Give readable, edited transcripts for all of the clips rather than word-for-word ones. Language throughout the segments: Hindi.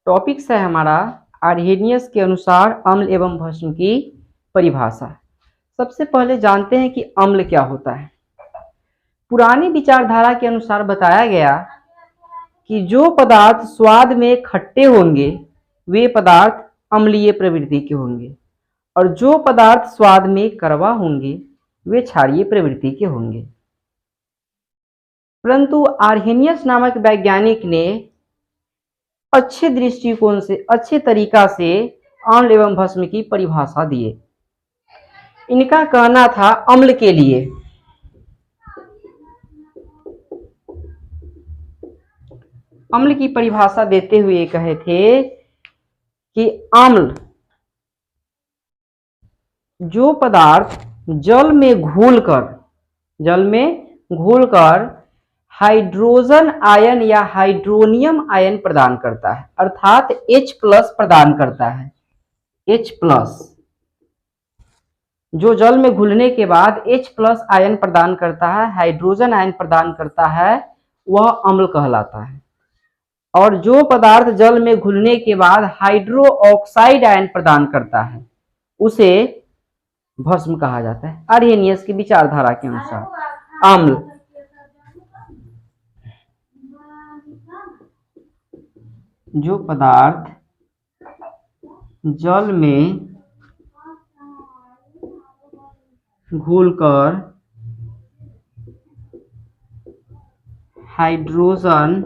टॉपिक्स है हमारा आर्हेनियस के अनुसार अम्ल एवं भस्म की परिभाषा। सबसे पहले जानते हैं कि अम्ल क्या होता है। पुरानी विचारधारा के अनुसार बताया गया कि जो पदार्थ स्वाद में खट्टे होंगे वे पदार्थ अम्लीय प्रवृत्ति के होंगे और जो पदार्थ स्वाद में कड़वा होंगे वे क्षारीय प्रवृत्ति के होंगे। परंतु आर्हेनियस नामक वैज्ञानिक ने अच्छे दृष्टिकोण से, अच्छे तरीका से अम्ल एवं भस्म की परिभाषा दिए। इनका कहना था अम्ल के लिए अम्ल की परिभाषा देते हुए कहे थे कि अम्ल जो पदार्थ जल में घुलकर हाइड्रोजन आयन या हाइड्रोनियम आयन प्रदान करता है, अर्थात H+ प्रदान करता है। H+ जो जल में घुलने के बाद H+ आयन प्रदान करता है, हाइड्रोजन आयन प्रदान करता है, वह अम्ल कहलाता है। और जो पदार्थ जल में घुलने के बाद हाइड्रो ऑक्साइड आयन प्रदान करता है उसे भस्म कहा जाता है। आर्हेनियस की विचारधारा के अनुसार अम्ल जो पदार्थ जल में घुलकर हाइड्रोजन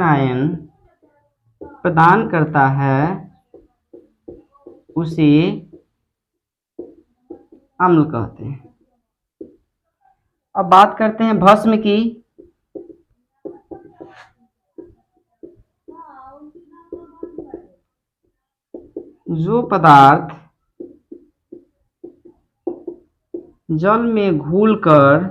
आयन प्रदान करता है उसे अम्ल कहते हैं। अब बात करते हैं भस्म की। जो पदार्थ जल में घुलकर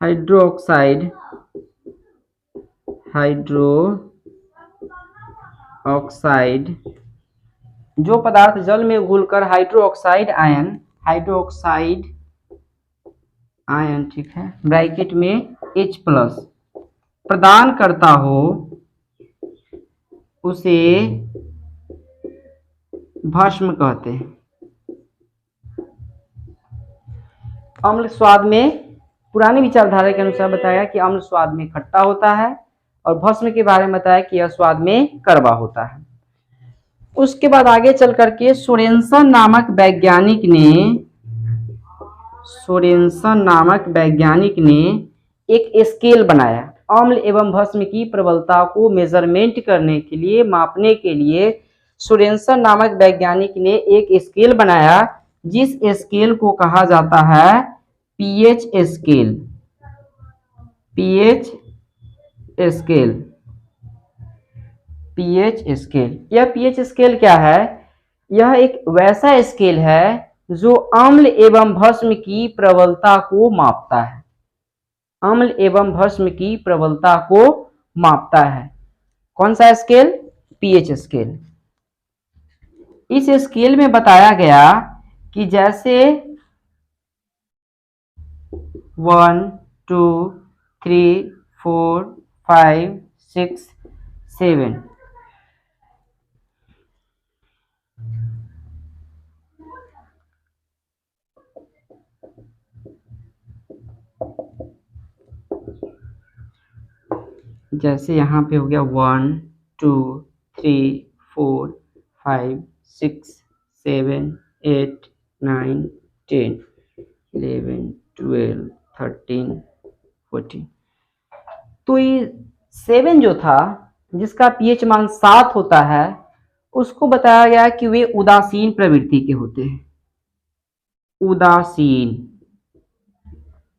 हाइड्रो ऑक्साइड जो पदार्थ जल में घुलकर हाइड्रो ऑक्साइड आयन ठीक है, ब्रैकेट में H+ प्रदान करता हो उसे भस्म कहते हैं। अम्ल स्वाद में पुरानी विचारधारा के अनुसार बताया कि अम्ल स्वाद में खट्टा होता है और भस्म के बारे में बताया कि यह स्वाद में कड़वा होता है। उसके बाद आगे चल करके सोरेनसन नामक वैज्ञानिक ने एक स्केल बनाया। अम्ल एवं भस्म की प्रबलता को मेजरमेंट करने के लिए, मापने के लिए सोरेनसन नामक वैज्ञानिक ने एक स्केल बनाया जिस स्केल को कहा जाता है pH स्केल। यह pH स्केल क्या है? यह एक वैसा स्केल है जो अम्ल एवं भस्म की प्रबलता को मापता है। अम्ल एवं भस्म की प्रबलता को मापता है। कौन सा स्केल? pH scale. इस स्केल में बताया गया कि जैसे 1 2 3 4 5 6 7 जैसे यहाँ पे हो गया 1 2 3 4 5 6 7 8 9 10 11 12 13 14। तो ये 7 जो था जिसका pH मान 7 होता है उसको बताया गया कि वे उदासीन प्रवृत्ति के होते हैं। उदासीन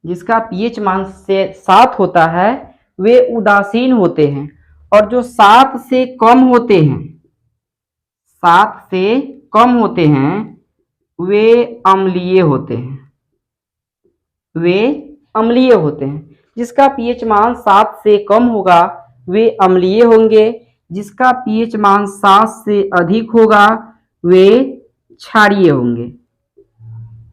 जिसका pH मान 7 होता है वे उदासीन होते हैं और जो 7 से कम होते हैं वे अम्लीय होते हैं। जिसका pH मान 7 से कम होगा वे अम्लीय होंगे, जिसका pH मान 7 से अधिक होगा वे क्षारीय होंगे।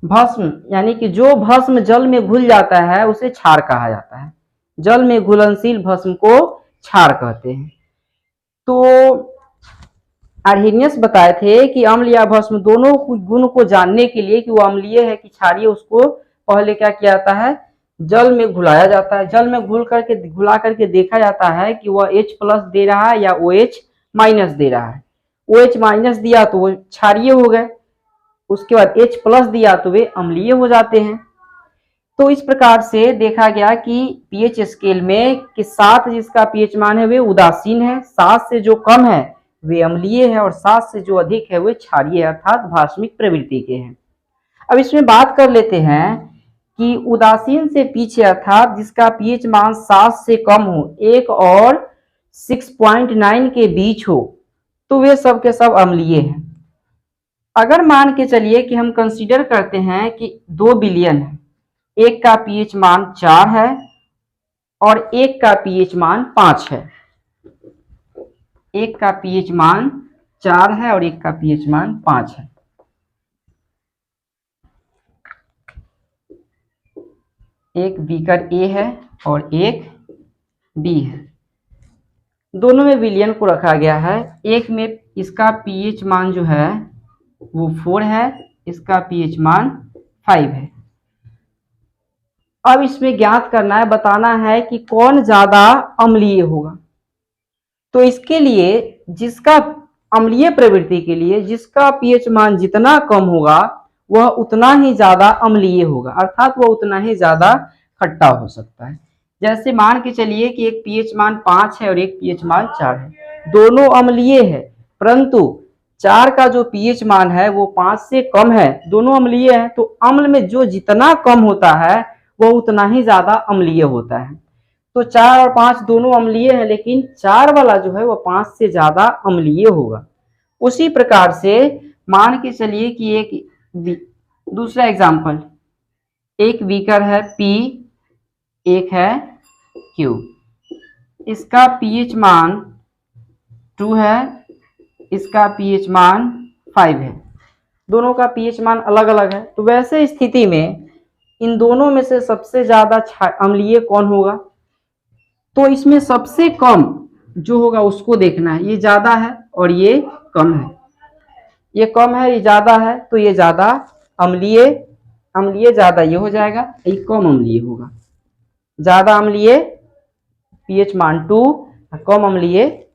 भस्म यानी कि जो भस्म जल में घुल जाता है उसे क्षार कहा जाता है। जल में घुलनशील भस्म को क्षार कहते हैं। तो आर्हेनियस बताए थे कि अम्ल या भस्म दोनों गुण को जानने के लिए कि वो अम्लीय है कि क्षारीय, उसको पहले क्या किया जाता है, जल में घुलाया जाता है। जल में घुला करके देखा जाता है कि वह H+ दे रहा है या OH- दे रहा है। OH- दिया तो वो क्षारीय हो गए, उसके बाद H+ दिया तो वे अम्लीय हो जाते हैं। तो इस प्रकार से देखा गया कि पीएच स्केल में कि 7 जिसका पीएच मान है वे उदासीन है, 7 से जो कम है वे अम्लीय है और 7 से जो अधिक है वे क्षारीय अर्थात भास्मिक प्रवृत्ति के हैं। अब इसमें बात कर लेते हैं कि उदासीन से पीछे अर्थात जिसका पीएच मान 7 से कम हो, 1 और 6.9 के बीच हो, तो वे सब के सब अम्लीय हैं। अगर मान के चलिए कि हम कंसीडर करते हैं कि 2 बिलियन है, एक का पीएच मान 4 है और एक का पीएच मान 5 है। एक का पीएच मान 4 है और एक का पीएच मान 5 है। एक बीकर ए है और एक बी है। दोनों में विलियन को रखा गया है। एक में इसका पीएच मान जो है वो 4 है, इसका पीएच मान 5 है। अब इसमें ज्ञात करना है, बताना है कि कौन ज्यादा अम्लीय होगा। तो इसके लिए जिसका अम्लीय प्रवृत्ति के लिए जिसका पीएच मान जितना कम होगा वह उतना ही ज्यादा अम्लीय होगा, अर्थात वह उतना ही ज्यादा खट्टा हो सकता है। जैसे मान के चलिए कि एक पीएच मान 5 है और एक पीएच मान 4 है, दोनों अम्लीय है, परंतु 4 का जो पीएच मान है वो 5 से कम है, दोनों अम्लीय है। तो अम्ल में जो जितना कम होता है वह उतना ही ज्यादा अम्लीय होता है। तो 4 और 5 दोनों अम्लीय है, लेकिन 4 वाला जो है वह 5 से ज्यादा अम्लीय होगा। उसी प्रकार से मान के चलिए कि एक दूसरा एग्जाम्पल, एक बीकर है P, एक है Q, इसका पीएच मान 2 है, इसका पीएच मान 5 है। दोनों का पीएच मान अलग अलग है। तो वैसे स्थिति में इन दोनों में से सबसे ज्यादा अम्लीय कौन होगा? तो इसमें सबसे कम जो होगा उसको देखना है। ये ज्यादा है और ये कम है, ये कम है ये ज्यादा है, तो ये ज्यादा अम्लीय, अम्लीय ज्यादा ये हो जाएगा, ये कम अम्लीय होगा। ज्यादा अम्लीय पीएच मान 2, कम अम्लीय